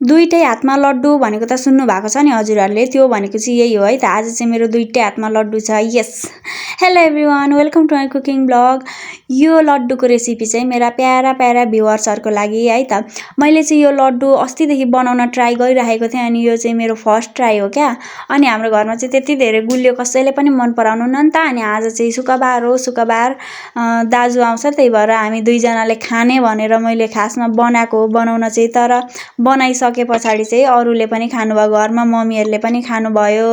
दुईटै हातमा लड्डु भनेको त सुन्नु भएको छ नि हजुरहरूले, त्यो भनेको चाहिँ यही हो है त। आज चाहिँ मेरो दुईटै हातमा लड्डु छ। Yes, hello everyone, welcome to my cooking blog. यो लड्डुको रेसिपी चाहिँ मेरा प्यारा प्यारा भ्युवर्सहरूको लागि है त। मैले चाहिँ यो लड्डु अस्तिदेखि बनाउन ट्राई गरिरहेको थिएँ, अनि यो चाहिँ मेरो फर्स्ट ट्राई हो क्या। अनि हाम्रो घरमा चाहिँ त्यति धेरै गुलियो कसैले पनि मन पराउनु नि त। अनि आज चाहिँ शुक्रबार हो, शुक्रबार दाजु आउँछ, त्यही भएर हामी दुईजनाले खाने भनेर मैले खासमा बनाएको हो बनाउन चाहिँ। तर बनाइसके पछाडि चाहिँ अरूले पनि खानुभयो, घरमा मम्मीहरूले पनि खानुभयो।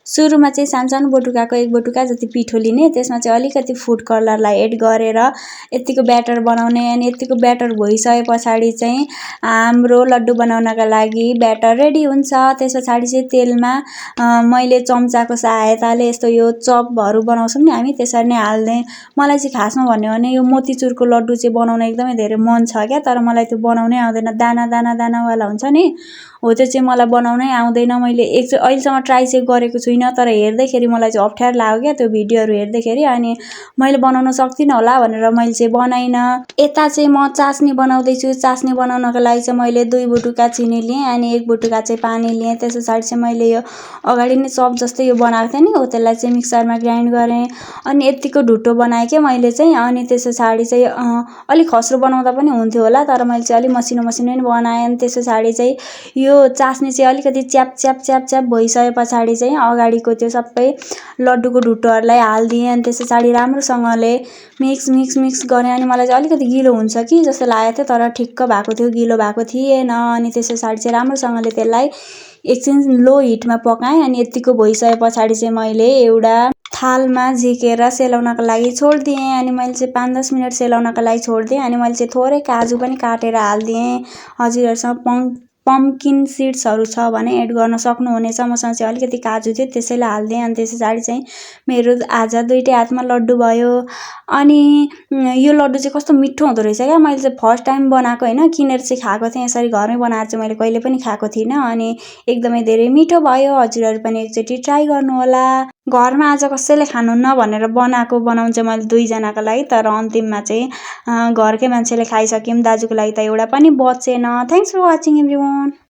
सुरुमा चाहिँ सानसानो बटुकाको 1 बटुका जति पिठो लिने, त्यसमा चाहिँ अलिकति फुड कलरलाई एड गरेर यतिको ब्याटर बनाउने। अनि यतिको ब्याटर भइसके पछाडि चाहिँ हाम्रो लड्डु बनाउनका लागि ब्याटर रेडी हुन्छ। त्यस पछाडि चाहिँ तेलमा मैले चम्चाको सहायताले यस्तो यो चपहरू बनाउँछौँ नि हामी, त्यसरी नै हाल्ने। मलाई चाहिँ खासमा भन्यो भने यो मोतीचुरको लड्डु चाहिँ बनाउन एकदमै धेरै मन छ क्या, तर मलाई त्यो बनाउनै आउँदैन। दाना दाना दानावाला हुन्छ नि, हो त्यो चाहिँ मलाई बनाउनै आउँदैन। मैले अहिलेसम्म ट्राई चाहिँ गरेको छुइनँ, तर हेर्दैखेरि मलाई चाहिँ अप्ठ्यारो लाग्यो क्या त्यो भिडियोहरू हेर्दैखेरि। अनि मैले बनाउन सक्दिनँ होला भनेर मैले चाहिँ बनाइनँ। यता चाहिँ म चास्नी बनाउँदैछु। चास्नी बनाउनको लागि चाहिँ मैले 2 बटुका चिनी लिएँ, अनि 1 बटुका चाहिँ पानी लिएँ। त्यस पछाडि चाहिँ मैले यो अगाडि नै चप जस्तै यो बनाएको थिएँ नि, हो त्यसलाई चाहिँ मिक्सरमा ग्राइन्ड गरेँ। अनि यतिको ढुट्टो बनाएँ क्या मैले चाहिँ। अनि त्यस पछाडि चाहिँ अलिक खस्रो बनाउँदा पनि हुन्थ्यो होला, तर मैले चाहिँ अलिक मसिनो मसिनो नै बनाएँ। अनि त्यस पछाडि चाहिँ यो चास्नी चाहिँ अलिकति च्याप च्याप च्याप च्याप भइसके पछाडि चाहिँ अगाडिको त्यो सबै लड्डुको ढुट्टोहरूलाई हालिदिएँ। अनि त्यस पछाडि राम्रोसँगले मिक्स मिक्स मिक्स गरेँ। अनि मलाई चाहिँ अलिकति गिलो हुन्छ कि जस्तो लागेको थियो, तर ठिक्क भएको थियो, गिलो भएको थिएन। अनि त्यस पछाडि चाहिँ राम्रोसँगले त्यसलाई एकछिन लो हिटमा पकाएँ। अनि यतिको भइसके पछाडि चाहिँ मैले एउटा थालमा झिकेर सेलाउनको लागि छोडिदिएँ। अनि मैले चाहिँ 5-10 मिनट सेलाउनको लागि छोडिदिएँ। अनि मैले चाहिँ थोरै काजु पनि काटेर हालिदिएँ। हजुरहरूसँग पम्किन सिड्सहरू छ भने एड गर्न सक्नुहुनेछ। मसँग चाहिँ अलिकति काजु थियो, त्यसैले हालिदिएँ। अनि त्यस पछाडि चाहिँ मेरो आज दुईटै हातमा लड्डु भयो। अनि यो लड्डु चाहिँ कस्तो मिठो हुँदो रहेछ क्या। मैले चाहिँ फर्स्ट टाइम बनाएको होइन, किनेर चाहिँ खाएको थिएँ। यसरी घरमै बनाएर चाहिँ मैले कहिले पनि खाएको थिइनँ। अनि एकदमै धेरै मिठो भयो। हजुरहरू पनि एकचोटि ट्राई गर्नुहोला। घरमा आज कसैले खानुहुन्न भनेर बनाउन चाहिँ मैले 2 जनाको लागि, तर अन्तिममा चाहिँ घरकै मान्छेले खाइसक्यौँ। दाजुको लागि त एउटा पनि बचेन। Thanks for watching everyone.